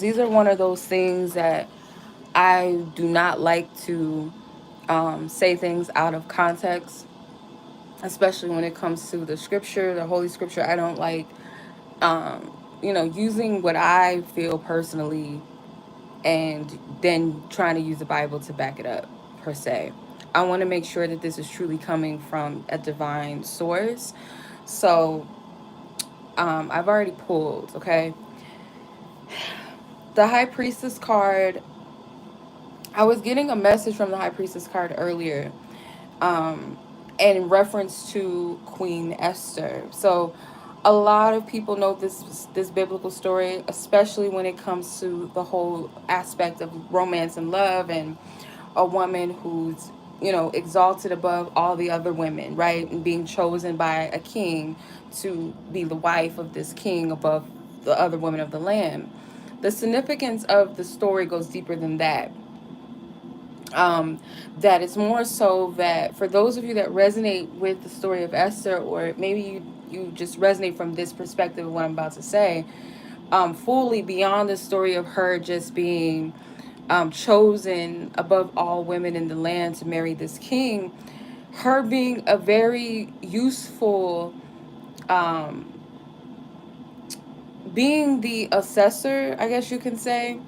these are one of those things that I do not like to say things out of context, especially when it comes to the scripture, the Holy Scripture. I don't like, using what I feel personally and then trying to use the Bible to back it up, per se. I want to make sure that this is truly coming from a divine source. So I've already pulled, okay? The High Priestess card, I was getting a message from the High Priestess card earlier, um, in reference to Queen Esther. So a lot of people know this biblical story, especially when it comes to the whole aspect of romance and love, and a woman who's exalted above all the other women, right, and being chosen by a king to be the wife of this king above the other women of the land. The significance of the story goes deeper than that. um, that it's more so that for those of you that resonate with the story of Esther, or maybe you just resonate from this perspective of what I'm about to say, fully beyond the story of her just being chosen above all women in the land to marry this king, her being a very useful, um, being the assessor, I guess you can say,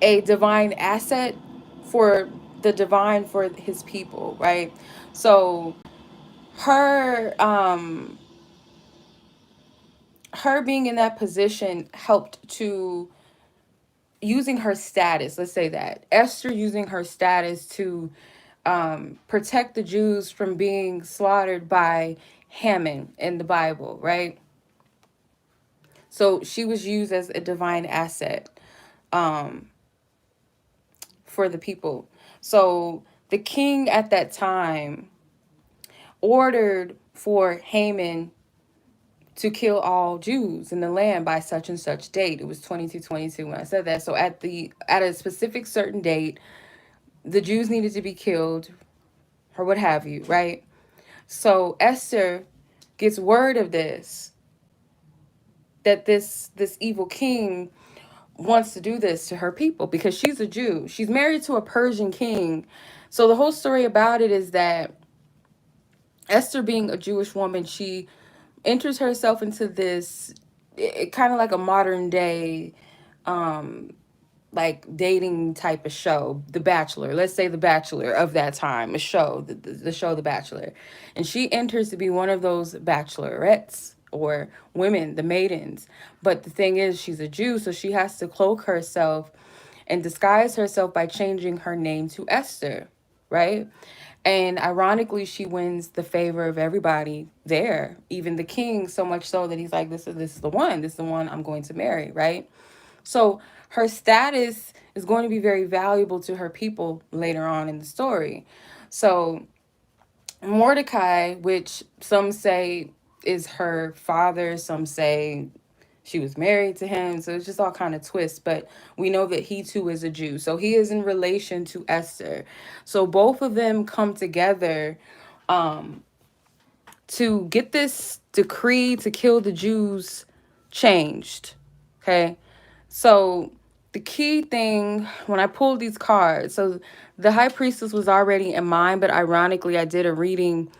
a divine asset for the divine for his people, right? So her her being in that position helped to, using her status, let's say that Esther using her status to protect the Jews from being slaughtered by Haman in the Bible, right? So she was used as a divine asset um, for the people. So the king at that time ordered for Haman to kill all Jews in the land by such and such date. It was 2222 when I said that. So at a specific certain date, the Jews needed to be killed or what have you, right? So Esther gets word of this, that this evil king wants to do this to her people because she's a Jew. She's married to a Persian king. So the whole story about it is that Esther, being a Jewish woman, she enters herself into this, it kind of like a modern day like dating type of show, The Bachelor. Let's say The Bachelor of that time, a show, the show The Bachelor. And she enters to be one of those bachelorettes or women, the maidens. But the thing is, she's a Jew, so she has to cloak herself and disguise herself by changing her name to Esther, right? And ironically, she wins the favor of everybody there, even the king, so much so that he's like, this is the one. This is the one I'm going to marry, right? So her status is going to be very valuable to her people later on in the story. So Mordecai, which some say is her father, some say she was married to him, so it's just all kind of twists, but we know that he too is a Jew, so he is in relation to Esther. So both of them come together um to get this decree to kill the Jews changed. Okay. So the key thing when I pulled these cards, so the high priestess was already in mind, but ironically, I did a reading.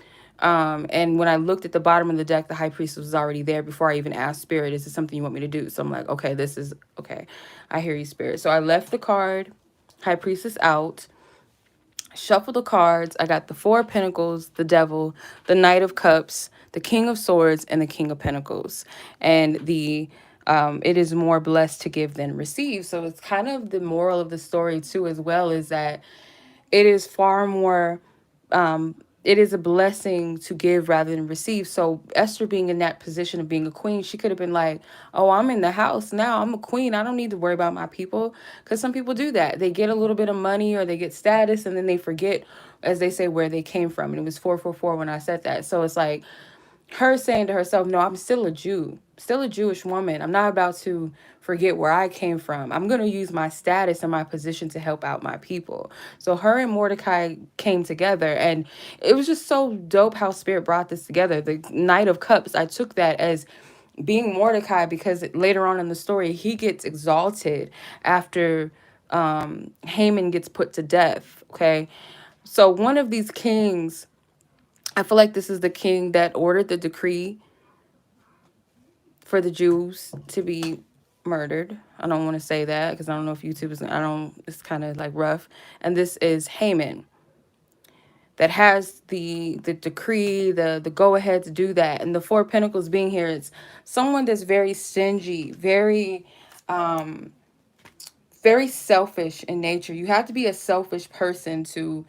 And when I looked at the bottom of the deck, the high priestess was already there before I even asked Spirit, is this something you want me to do? So I'm like, okay, this is okay. I hear you, Spirit. So I left the card, high priestess, out, shuffle the cards. I got the Four of Pentacles, the Devil, the Knight of Cups, the King of Swords, and the King of Pentacles. And the it is more blessed to give than receive. So it's kind of the moral of the story too, as well, is that it is far more it is a blessing to give rather than receive. So Esther being in that position of being a queen, she could have been like, oh, I'm in the house now, I'm a queen, I don't need to worry about my people. Because some people do that. They get a little bit of money or they get status and then they forget, as they say, where they came from. And it was 444 when I said that. So it's like her saying to herself, no, I'm still a Jew, still a Jewish woman. I'm not about to forget where I came from. I'm going to use my status and my position to help out my people. So her and Mordecai came together, and it was just so dope how Spirit brought this together. The Knight of Cups, I took that as being Mordecai, because later on in the story, he gets exalted after Haman gets put to death. Okay. So one of these kings, I feel like this is the king that ordered the decree for the Jews to be murdered. I don't want to say that because I don't know if YouTube is, it's kind of like rough. And this is Haman that has the decree, the go ahead to do that. And the Four of Pentacles being here, it's someone that's very stingy, um very selfish in nature. You have to be a selfish person to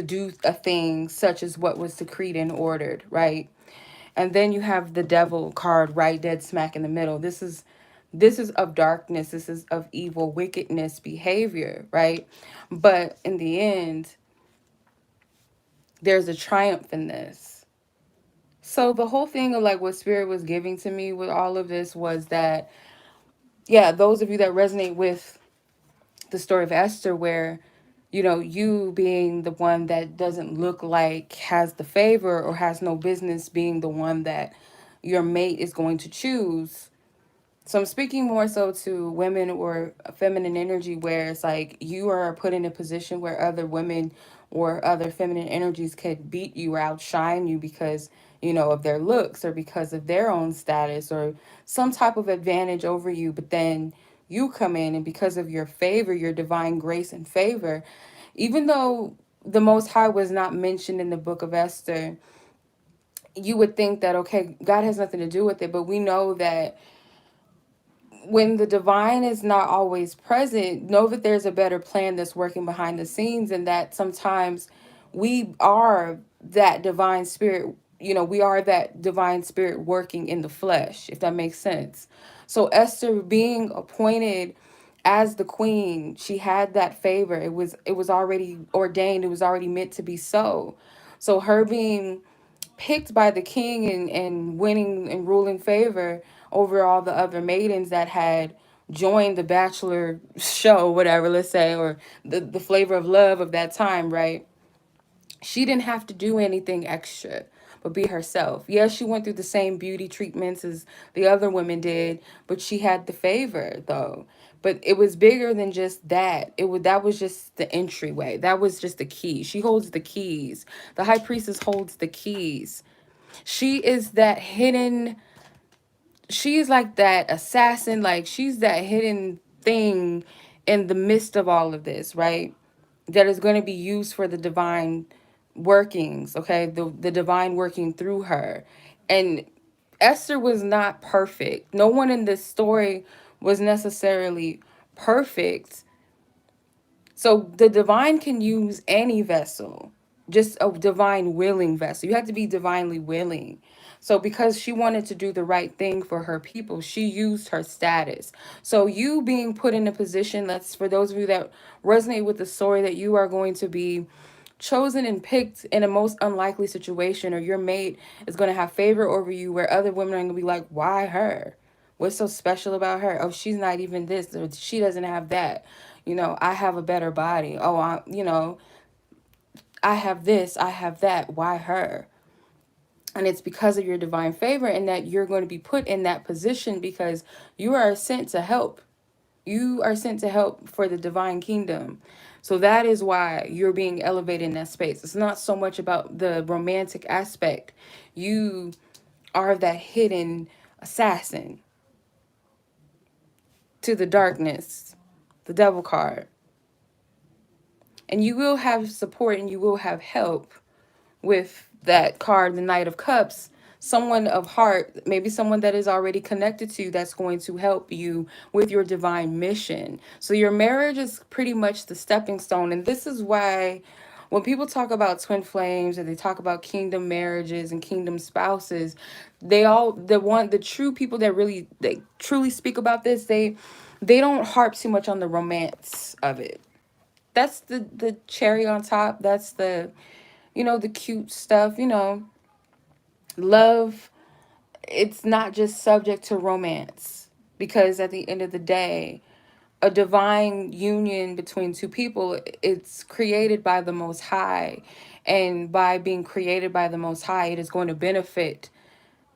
do a thing such as what was decreed and ordered, right? And then you have the devil card right dead smack in the middle. This is of darkness, this is of evil, wickedness, behavior, right? But in the end, there's a triumph in this. So the whole thing of like what spirit was giving to me with all of this was that, yeah, those of you that resonate with the story of Esther, where you being the one that doesn't look like has the favor or has no business being the one that your mate is going to choose. So I'm speaking more so to women or feminine energy, where it's like you are put in a position where other women or other feminine energies could beat you or outshine you because, of their looks or because of their own status or some type of advantage over you. But then you come in, and because of your favor, your divine grace and favor, even though the Most High was not mentioned in the book of Esther, you would think that, okay, God has nothing to do with it. But we know that when the divine is not always present, know that there's a better plan that's working behind the scenes, and that sometimes we are that divine spirit. We are that divine spirit working in the flesh, if that makes sense. So Esther being appointed as the queen, she had that favor. It was already ordained. It was already meant to be so. So her being picked by the king and winning and ruling favor over all the other maidens that had joined the bachelor show, whatever, let's say, or the flavor of love of that time, right? She didn't have to do anything extra but be herself. Yes, she went through the same beauty treatments as the other women did, but she had the favor though. But it was bigger than just that. That was just the entryway. That was just the key. She holds the keys. The high priestess holds the keys. She is that hidden, she's like that assassin, like she's that hidden thing in the midst of all of this, right? That is going to be used for the divine workings, okay? The divine working through her. And Esther was not perfect. No one in this story was necessarily perfect. So the divine can use any vessel, just a divine willing vessel. You have to be divinely willing. So because she wanted to do the right thing for her people, she used her status. So you being put in a position, that's for those of you that resonate with the story, that you are going to be chosen and picked in a most unlikely situation, or your mate is going to have favor over you where other women are going to be like, why her? What's so special about her? Oh, she's not even this, or she doesn't have that. I have a better body. Oh, I have this, I have that. Why her? And it's because of your divine favor, and that you're going to be put in that position because you are sent to help. You are sent to help for the divine kingdom. So that is why you're being elevated in that space. It's not so much about the romantic aspect. You are that hidden assassin to the darkness, the devil card. And you will have support and you will have help with that card, the Knight of Cups. Someone of heart, maybe someone that is already connected to you, that's going to help you with your divine mission. So your marriage is pretty much the stepping stone. And this is why when people talk about twin flames, or they talk about kingdom marriages and kingdom spouses, the true people that really, they truly speak about this, they don't harp too much on the romance of it. That's the cherry on top. That's the cute stuff. Love, it's not just subject to romance, because at the end of the day, a divine union between two people, it's created by the Most High. And by being created by the Most High, it is going to benefit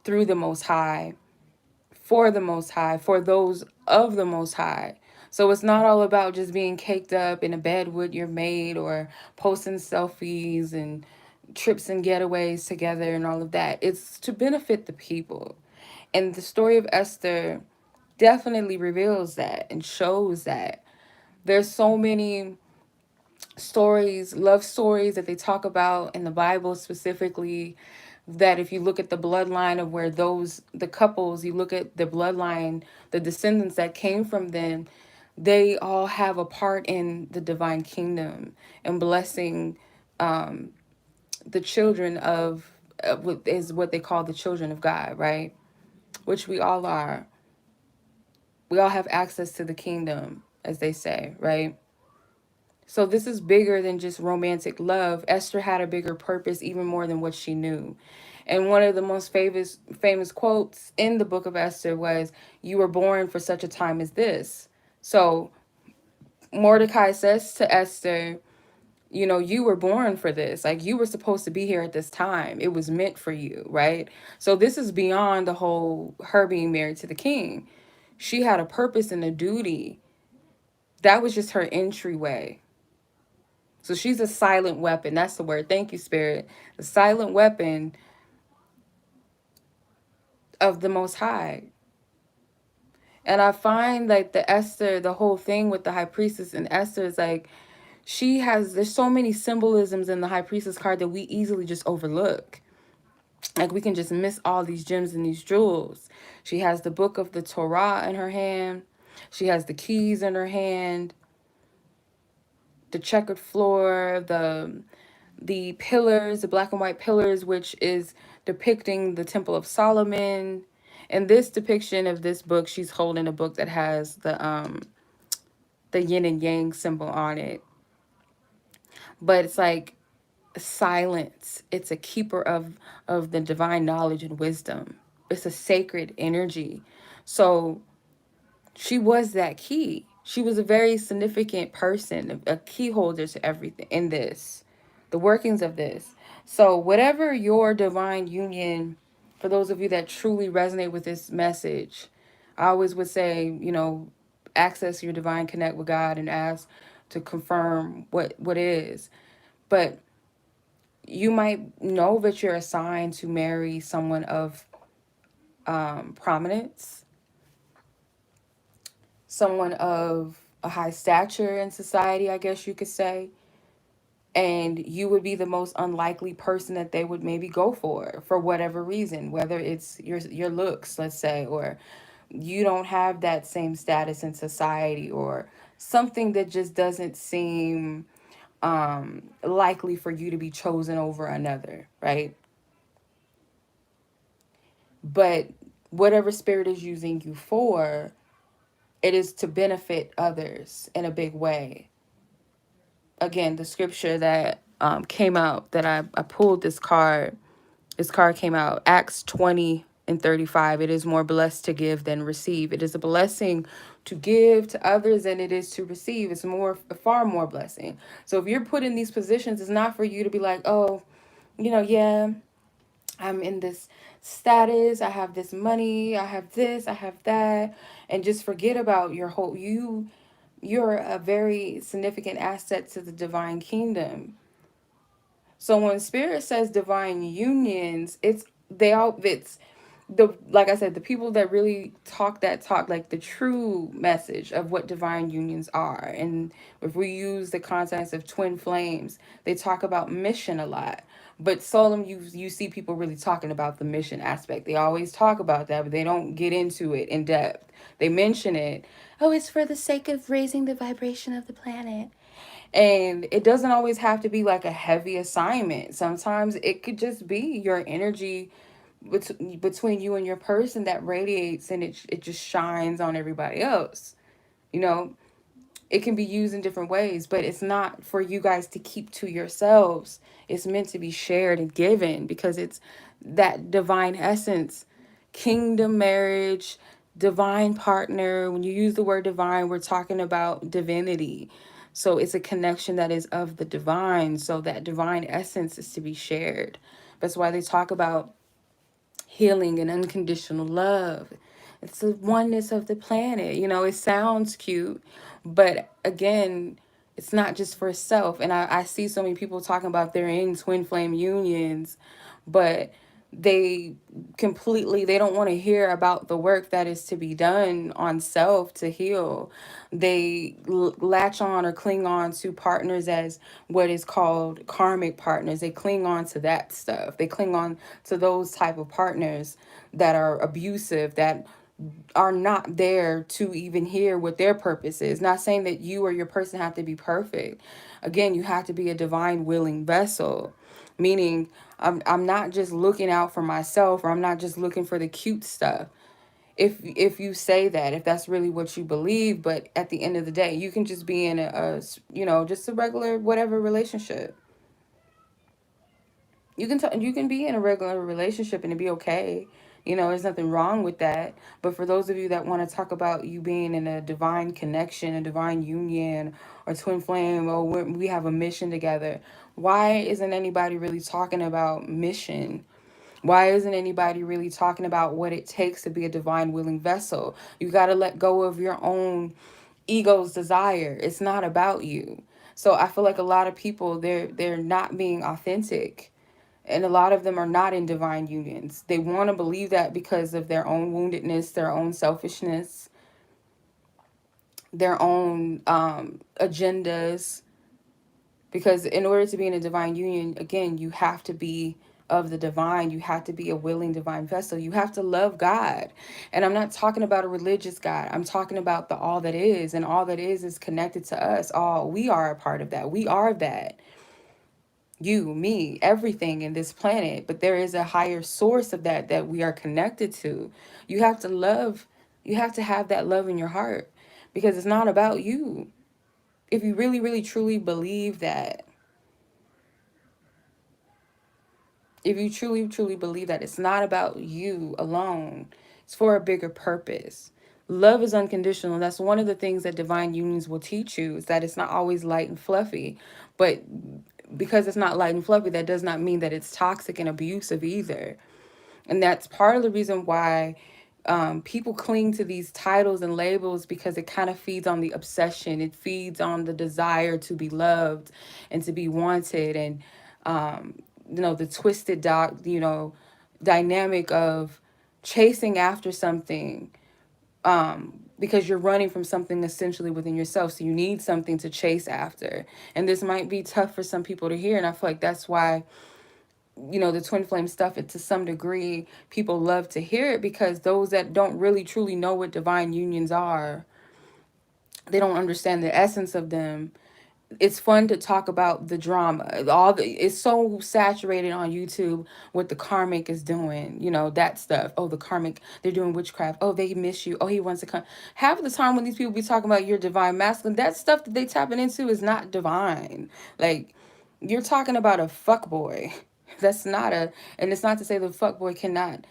through the Most High for the Most High, for those of the Most High. So it's not all about just being caked up in a bed with your maid or posting selfies and trips and getaways together and all of that. It's to benefit the people. And the story of Esther definitely reveals that and shows that. There's so many stories, love stories that they talk about in the Bible specifically, that if you look at the bloodline of where the couples, you look at the bloodline, the descendants that came from them, they all have a part in the divine kingdom and blessing the children of, what is what they call the children of God, right? Which we all are. We all have access to the kingdom, as they say, right? So this is bigger than just romantic love. Esther had a bigger purpose, even more than what she knew. And one of the most famous quotes in the book of Esther was, "You were born for such a time as this." So Mordecai says to Esther, you know, you were born for this. Like, you were supposed to be here at this time. It was meant for you, right? So this is beyond the whole her being married to the king. She had a purpose and a duty. That was just her entryway. So she's a silent weapon. That's the word. Thank you, Spirit. The silent weapon of the Most High. And I find like the Esther, the whole thing with the high priestess and Esther is like, there's so many symbolisms in the high priestess card that we easily just overlook. Like, we can just miss all these gems and these jewels. She has the book of the Torah in her hand. She has the keys in her hand. The checkered floor, the pillars, the black and white pillars, which is depicting the Temple of Solomon. In this depiction of this book, she's holding a book that has the yin and yang symbol on it. But it's like silence. It's a keeper of the divine knowledge and wisdom. It's a sacred energy. So she was that key. She was a very significant person, a key holder to everything in this, the workings of this. So whatever your divine union, for those of you that truly resonate with this message, I always would say, you know, access your divine connect with God and ask to confirm what is. But you might know that you're assigned to marry someone of prominence, someone of a high stature in society, I guess you could say. And you would be the most unlikely person that they would maybe go for whatever reason, whether it's your looks, let's say, or you don't have that same status in society, or something that just doesn't seem likely for you to be chosen over another, right? But whatever spirit is using you for, it is to benefit others in a big way. Again, the scripture that came out, that I pulled this card came out, Acts 20:35. It is more blessed to give than receive. It is a blessing to give to others than it is to receive. It's far more blessing. So if you're put in these positions, it's not for you to be like, oh, you know, yeah, I'm in this status, I have this money, I have this, I have that, and just forget about you're a very significant asset to the divine kingdom. So when spirit says divine unions, it's the, like I said, the people that really talk that talk, like the true message of what divine unions are. And if we use the context of twin flames, they talk about mission a lot. But seldom you see people really talking about the mission aspect. They always talk about that, but they don't get into it in depth. They mention it. Oh, it's for the sake of raising the vibration of the planet. And it doesn't always have to be like a heavy assignment. Sometimes it could just be your energy between you and your person that radiates, and it just shines on everybody else. You know, it can be used in different ways, but it's not for you guys to keep to yourselves. It's meant to be shared and given, because it's that divine essence, kingdom marriage, divine partner. When you use the word divine, we're talking about divinity. So it's a connection that is of the divine. So that divine essence is to be shared. That's why they talk about healing and unconditional love. It's the oneness of the planet. It sounds cute, but again, it's not just for self. And I see so many people talking about they're in twin flame unions, but they they don't want to hear about the work that is to be done on self to heal. They latch on or cling on to partners as what is called karmic partners. They cling on to that stuff. They cling on to those type of partners that are abusive, that are not there to even hear what their purpose is. Not saying that you or your person have to be perfect. Again, you have to be a divine willing vessel, meaning I'm not just looking out for myself, or I'm not just looking for the cute stuff. If you say that, if that's really what you believe, but at the end of the day, you can just be in just a regular whatever relationship. You can be in a regular relationship and it be okay. There's nothing wrong with that. But for those of you that want to talk about you being in a divine connection, a divine union, or twin flame, or we have a mission together, why isn't anybody really talking about mission? Why isn't anybody really talking about what it takes to be a divine willing vessel? You got to let go of your own ego's desire. It's not about you. So I feel like a lot of people, they're not being authentic, and a lot of them are not in divine unions. They want to believe that because of their own woundedness, their own selfishness, their own agendas. Because in order to be in a divine union, again, you have to be of the divine. You have to be a willing divine vessel. You have to love God. And I'm not talking about a religious God. I'm talking about the all that is. And all that is connected to us. All we are a part of that. We are that. You, me, everything in this planet. But there is a higher source of that we are connected to. You have to love. You have to have that love in your heart, because it's not about you. If you really, really, truly believe that, if you truly, truly believe that it's not about you alone, it's for a bigger purpose. Love is unconditional. That's one of the things that divine unions will teach you, is that it's not always light and fluffy. But because it's not light and fluffy, that does not mean that it's toxic and abusive either. And that's part of the reason why people cling to these titles and labels, because it kind of feeds on the obsession. It feeds on the desire to be loved and to be wanted, and the twisted dynamic of chasing after something, because you're running from something essentially within yourself. So you need something to chase after, and this might be tough for some people to hear. And I feel like that's why the twin flame stuff, it to some degree people love to hear it, because those that don't really truly know what divine unions are, they don't understand the essence of them. It's fun to talk about the drama. It's so saturated on YouTube what the karmic is doing, that stuff. Oh, the karmic, they're doing witchcraft. Oh, they miss you. Oh, he wants to come. Half of the time when these people be talking about your divine masculine, that stuff that they tapping into is not divine. Like, you're talking about a fuck boy. That's not a, and it's not to say the fuck boy cannot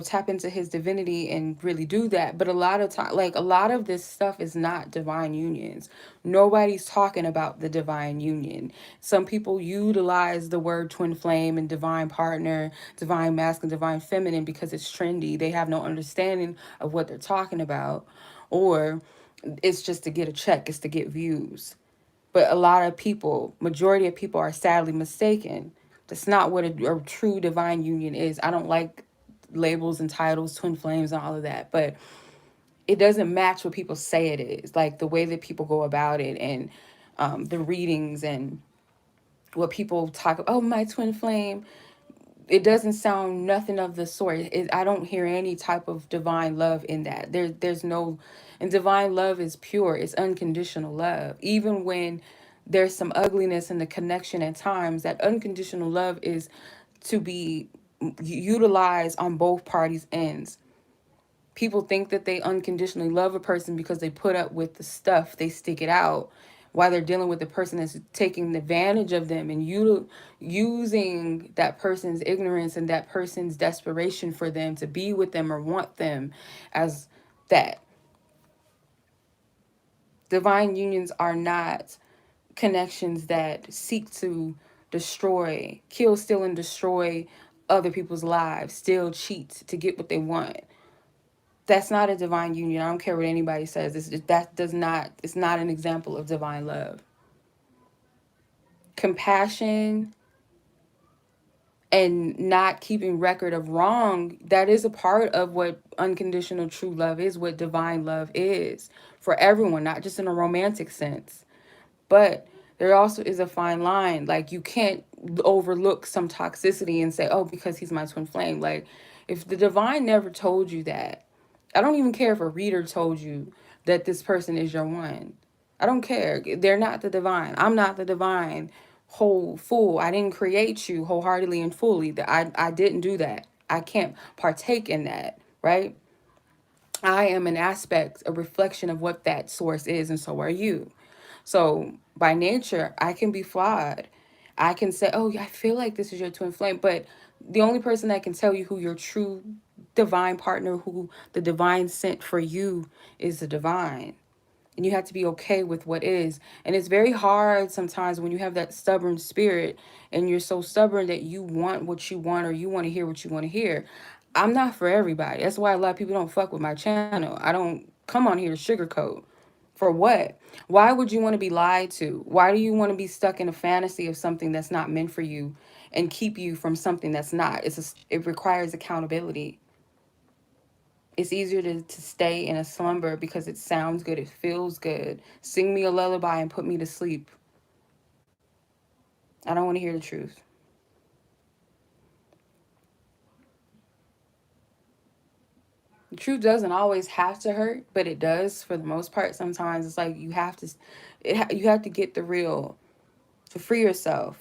tap into his divinity and really do that. But a lot of time, like, a lot of this stuff is not divine unions. Nobody's talking about the divine union. Some people utilize the word twin flame and divine partner, divine masculine, divine feminine, because it's trendy. They have no understanding of what they're talking about, or it's just to get a check, it's to get views. But a lot of people, majority of people, are sadly mistaken. That's not what a true divine union is. I don't like labels and titles, twin flames and all of that, but it doesn't match what people say it is. Like the way that people go about it, and the readings, and what people talk, oh, my twin flame, it doesn't sound nothing of the sort. I don't hear any type of divine love in that. There's no, and divine love is pure. It's unconditional love. Even when there's some ugliness in the connection at times, that unconditional love is to be utilized on both parties' ends. People think that they unconditionally love a person because they put up with the stuff, they stick it out, while they're dealing with the person that's taking advantage of them, and using that person's ignorance and that person's desperation for them to be with them or want them as that. Divine unions are not connections that seek to destroy, kill, steal, and destroy other people's lives, still cheat to get what they want. That's not a divine union. I don't care what anybody says. It's not an example of divine love. Compassion and not keeping record of wrong, that is a part of what unconditional true love is, what divine love is for everyone, not just in a romantic sense. But there also is a fine line. Like, you can't overlook some toxicity and say, oh, because he's my twin flame. Like, if the divine never told you that, I don't even care if a reader told you that this person is your one. I don't care. They're not the divine. I'm not the divine whole fool. I didn't create you wholeheartedly and fully. I didn't do that. I can't partake in that, right? I am an aspect, a reflection of what that source is, and so are you. So by nature, I can be flawed. I can say, oh, yeah, I feel like this is your twin flame, but the only person that can tell you who your true divine partner, who the divine sent for you, is the divine. And you have to be okay with what is. And it's very hard sometimes when you have that stubborn spirit and you're so stubborn that you want what you want or you want to hear what you want to hear. I'm not for everybody. That's why a lot of people don't fuck with my channel. I don't come on here to sugarcoat. For what? Why would you want to be lied to? Why do you want to be stuck in a fantasy of something that's not meant for you and keep you from something that's not? It requires accountability. It's easier to stay in a slumber because it sounds good, it feels good. Sing me a lullaby and put me to sleep. I don't want to hear the truth. The truth doesn't always have to hurt, but it does for the most part. Sometimes it's like you have to get the real to free yourself.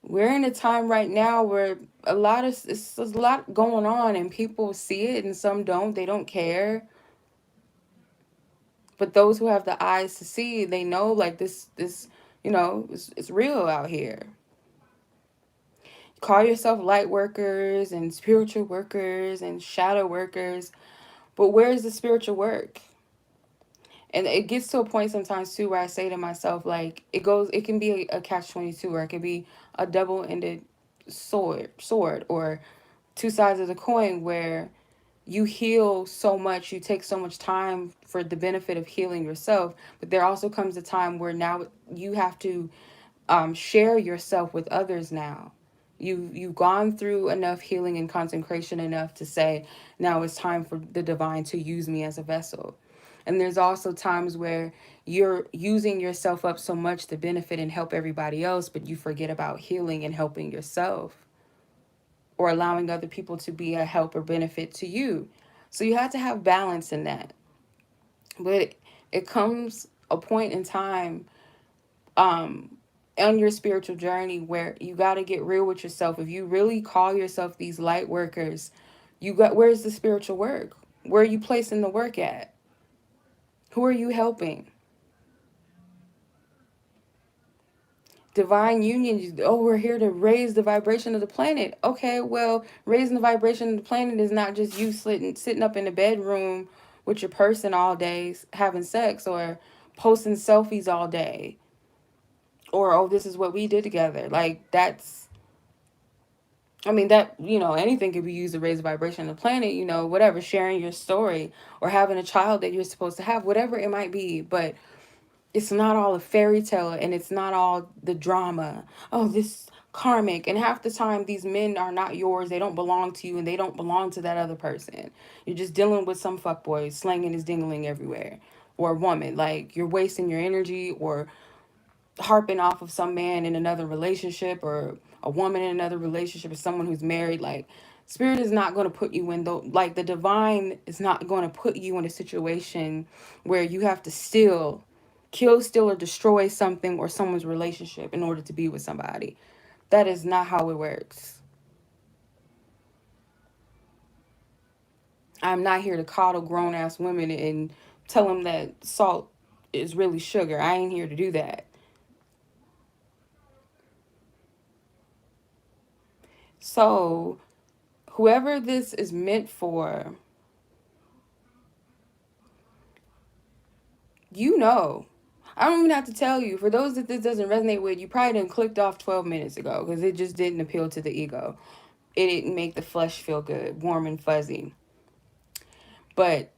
We're in a time right now where there's a lot going on and people see it and some don't. They don't care. But those who have the eyes to see, they know, like, it's real out here. Call yourself light workers and spiritual workers and shadow workers, but where's the spiritual work? And it gets to a point sometimes too where I say to myself, like, it can be a catch-22, or it can be a double-ended sword, or two sides of the coin, where you heal so much, you take so much time for the benefit of healing yourself, but there also comes a time where now you have to share yourself with others. Now you've gone through enough healing and consecration enough to say, now it's time for the divine to use me as a vessel. And there's also times where you're using yourself up so much to benefit and help everybody else, but you forget about healing and helping yourself, or allowing other people to be a help or benefit to you. So you have to have balance in that. But it comes a point in time on your spiritual journey where you got to get real with yourself. If you really call yourself these light workers, where's the spiritual work? Where are you placing the work at? Who are you helping? Divine union, oh, we're here to raise the vibration of the planet. Okay, well, raising the vibration of the planet is not just you sitting up in the bedroom with your person all day having sex, or posting selfies all day, or, oh, this is what we did together. Like, that, anything could be used to raise the vibration of the planet, whatever, sharing your story or having a child that you're supposed to have, whatever it might be. But it's not all a fairy tale, and it's not all the drama. Oh, this karmic. And half the time, these men are not yours. They don't belong to you, and they don't belong to that other person. You're just dealing with some fuckboy slanging his dingling everywhere, or a woman. Like, you're wasting your energy, or harping off of some man in another relationship, or a woman in another relationship, or someone who's married. Like, spirit is not going to put you in the divine is not going to put you in a situation where you have to kill, steal, or destroy something or someone's relationship in order to be with somebody. That is not how it works. I'm not here to coddle grown ass women and tell them that salt is really sugar. I ain't here to do that. So, whoever this is meant for, you know. I don't even have to tell you. For those that this doesn't resonate with, you probably done clicked off 12 minutes ago because it just didn't appeal to the ego. It make the flesh feel good, warm and fuzzy. But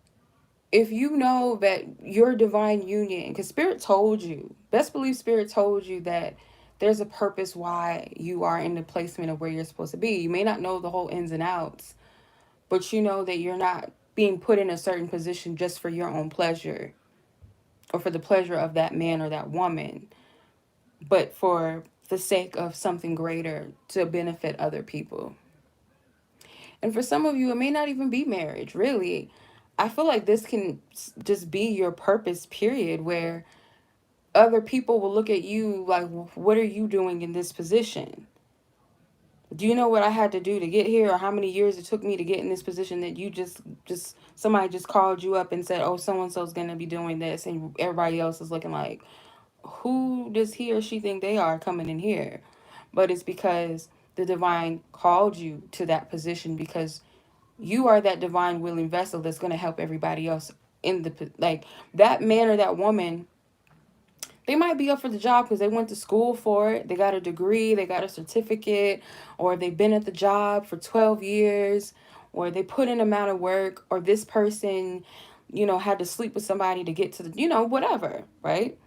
if you know that your divine union, because Spirit told you, best believe Spirit told you that there's a purpose why you are in the placement of where you're supposed to be. You may not know the whole ins and outs, but you know that you're not being put in a certain position just for your own pleasure or for the pleasure of that man or that woman, but for the sake of something greater to benefit other people. And for some of you, it may not even be marriage, really. I feel like this can just be your purpose, period, where other people will look at you like, what are you doing in this position? Do you know what I had to do to get here, or how many years it took me to get in this position that you just somebody just called you up and said, oh, so and so's gonna be doing this, and everybody else is looking like, who does he or she think they are coming in here? But it's because the divine called you to that position, because you are that divine willing vessel that's going to help everybody else in the, like, that man or that woman. They might be up for the job because they went to school for it. They got a degree, they got a certificate, or they've been at the job for 12 years, or they put in amount of work, or this person, had to sleep with somebody to get to the, whatever, right?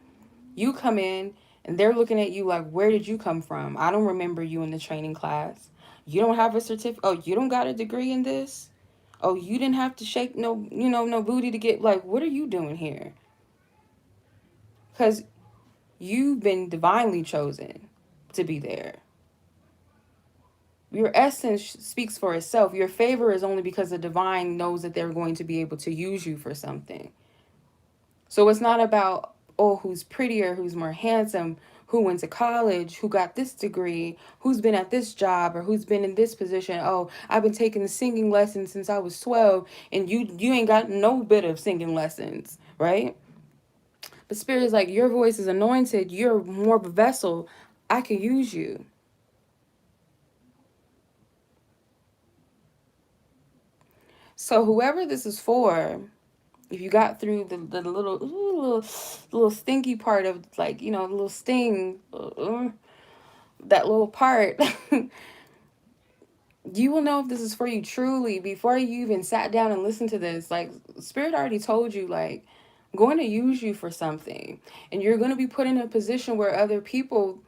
You come in and they're looking at you like, where did you come from? I don't remember you in the training class. You don't have a certificate. Oh, you don't got a degree in this? Oh, you didn't have to shake no booty to get, like, what are you doing here? Because you've been divinely chosen to be there. Your essence speaks for itself. Your favor is only because the divine knows that they're going to be able to use you for something. So it's not about, oh, who's prettier, who's more handsome, who went to college, who got this degree, who's been at this job, or who's been in this position. Oh, I've been taking singing lessons since I was 12, and you ain't got no bit of singing lessons, right? But Spirit is like, your voice is anointed. You're more of a vessel. I can use you. So whoever this is for, if you got through the little stinky part of, like, the little sting, that little part, you will know if this is for you truly before you even sat down and listened to this. Like, Spirit already told you, like, I'm going to use you for something, and you're going to be put in a position where other people,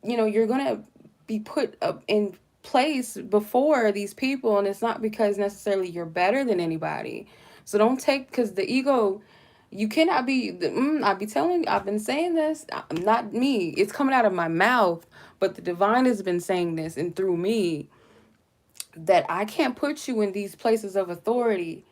you're going to be put up in place before these people, and it's not because necessarily you're better than anybody. So don't take, because the ego, you cannot be, I've been saying this, not me, it's coming out of my mouth, but the divine has been saying this, and through me, that I can't put you in these places of authority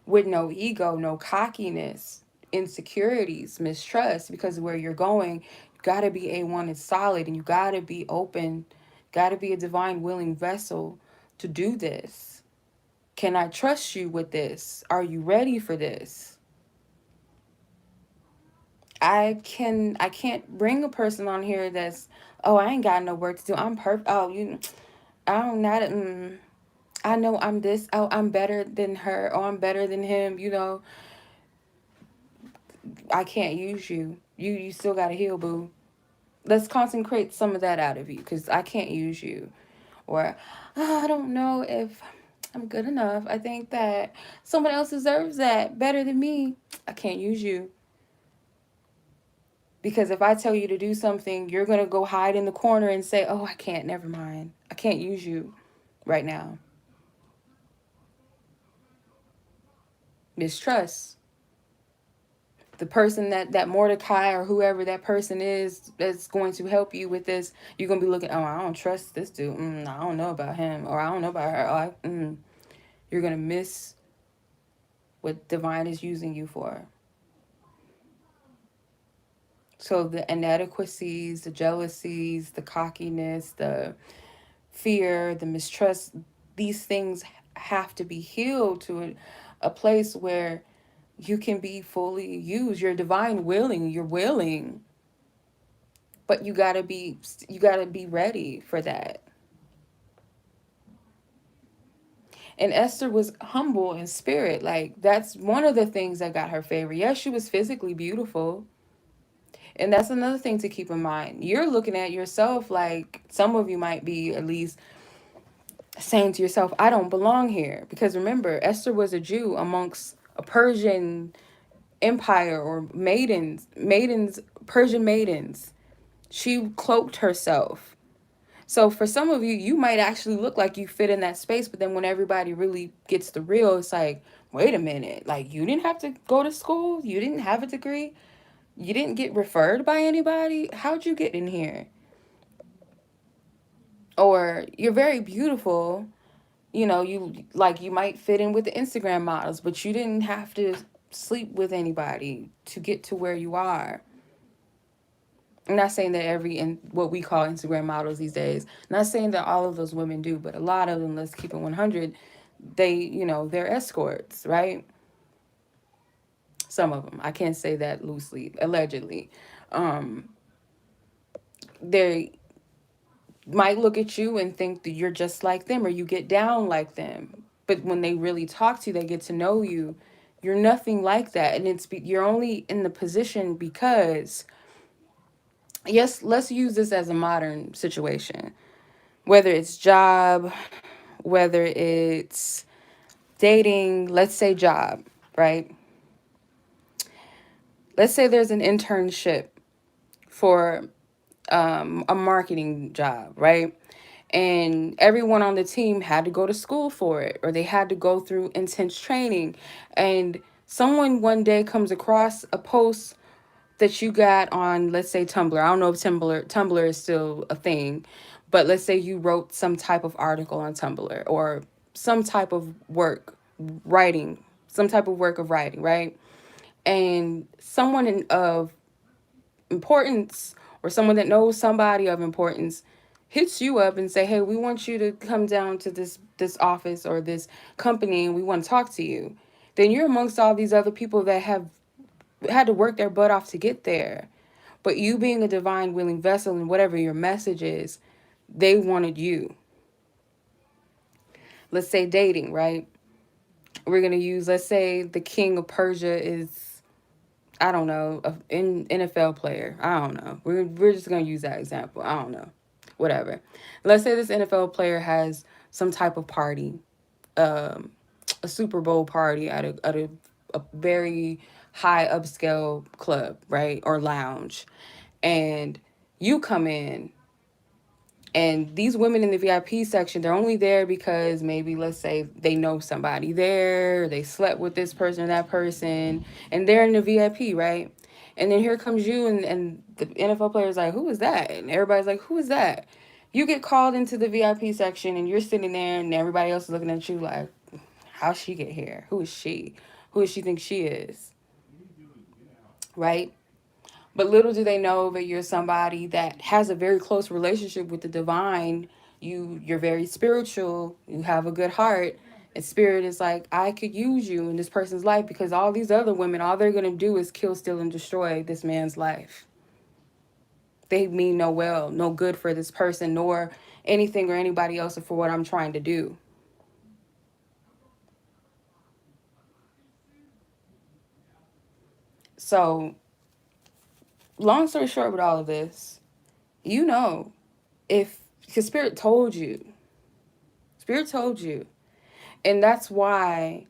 with no ego, no cockiness, insecurities, mistrust, because where you're going, you got to be A1 and solid, and you got to be open, got to be a divine willing vessel to do this. Can I trust you with this? Are you ready for this? I can't bring a person on here that's, oh, I ain't got no work to do, I'm perfect, oh, I don't not I know I'm this, oh, I'm better than her, or I'm better than him, I can't use you. You still got to heal, boo. Let's concentrate some of that out of you, because I can't use you. Or, oh, I don't know if I'm good enough. I think that someone else deserves that better than me. I can't use you. Because if I tell you to do something, you're going to go hide in the corner and say, oh, I can't, never mind. I can't use you right now. Mistrust. The person that Mordecai or whoever that person is that's going to help you with this, you're going to be looking, oh, I don't trust this dude. I don't know about him, or I don't know about her. You're going to miss what divine is using you for. So the inadequacies, the jealousies, the cockiness, the fear, the mistrust, these things have to be healed to a place where you can be fully used. You're divine willing, you're willing. But you gotta be ready for that. And Esther was humble in spirit. Like, that's one of the things that got her favor. Yes, she was physically beautiful. And that's another thing to keep in mind. You're looking at yourself like, some of you might be at least saying to yourself, I don't belong here. Because remember, Esther was a Jew amongst a Persian empire, or Persian maidens. She cloaked herself. So for some of you, you might actually look like you fit in that space, but then when everybody really gets the real, it's like, wait a minute, like you didn't have to go to school, you didn't have a degree, you didn't get referred by anybody. How'd you get in here? Or you're very beautiful, you might fit in with the Instagram models, but you didn't have to sleep with anybody to get to where you are. I'm not saying that what we call Instagram models these days. I'm not saying that all of those women do, but a lot of them, let's keep it 100, they're escorts, right? Some of them. I can't say that loosely, allegedly. Um, they might look at you and think that you're just like them, or you get down like them. But when they really talk to you, they get to know you. You're nothing like that, and you're only in the position because, yes, let's use this as a modern situation. Whether it's job, whether it's dating, let's say job, right? Let's say there's an internship for a marketing job, right? And everyone on the team had to go to school for it, or they had to go through intense training. And someone one day comes across a post that you got on, let's say, Tumblr. I don't know if Tumblr is still a thing, but let's say you wrote some type of article on Tumblr, or some type of writing, some type of work of writing, right? And someone of importance, or someone that knows somebody of importance, hits you up and say, hey, we want you to come down to this office or this company, and we want to talk to you. Then you're amongst all these other people that have had to work their butt off to get there. But you being a divine willing vessel, and whatever your message is, they wanted you. Let's say dating, right? We're going to use, let's say the king of Persia is, I don't know, an NFL player. I don't know. We're just going to use that example. I don't know. Whatever. Let's say this NFL player has some type of party, um, a Super Bowl party a very high upscale club, right? Or lounge. And you come in, and these women in the VIP section, they're only there because maybe, let's say, they know somebody there, they slept with this person or that person, and they're in the VIP, right? And then here comes you, and the NFL player's like, who is that? And everybody's like, who is that? You get called into the VIP section, and you're sitting there, and everybody else is looking at you like, how'd she get here? Who is she? Who does she think she is? Right? But little do they know that you're somebody that has a very close relationship with the divine. You're very spiritual. You have a good heart. And spirit is like, I could use you in this person's life, because all these other women, all they're going to do is kill, steal, and destroy this man's life. They mean no good for this person, nor anything or anybody else, or for what I'm trying to do. So, long story short with all of this, you know, if, because Spirit told you. And that's why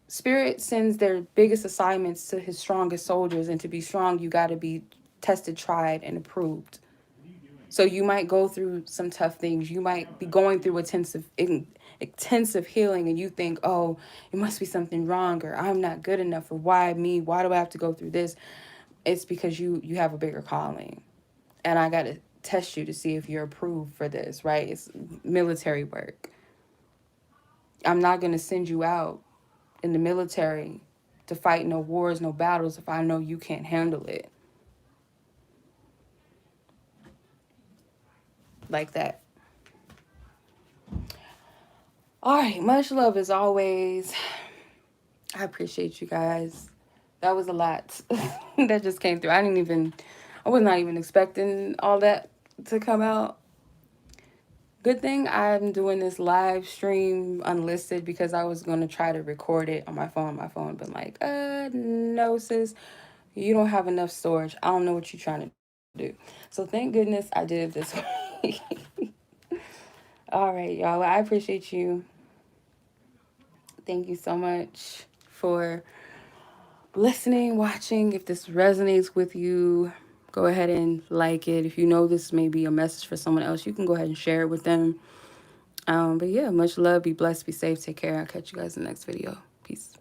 Spirit sends their biggest assignments to his strongest soldiers. And to be strong, you got to be tested, tried, and approved. So you might go through some tough things. You might be going through intensive healing, and you think, oh, it must be something wrong, or I'm not good enough, or why me? Why do I have to go through this? It's because you have a bigger calling. And I got to test you to see if you're approved for this, right? It's military work. I'm not going to send you out in the military to fight no wars, no battles, if I know you can't handle it. Like that. All right, much love as always. I appreciate you guys. That was a lot that just came through. I was not even expecting all that to come out. Good thing I'm doing this live stream unlisted, because I was going to try to record it on my phone, but like, no, sis, you don't have enough storage. I don't know what you're trying to do. So thank goodness I did it this way. All right, y'all. Well, I appreciate you. Thank you so much for listening, watching. If this resonates with you, go ahead and like it. If you know this may be a message for someone else, you can go ahead and share it with them. But yeah, much love. Be blessed. Be safe. Take care. I'll catch you guys in the next video. Peace.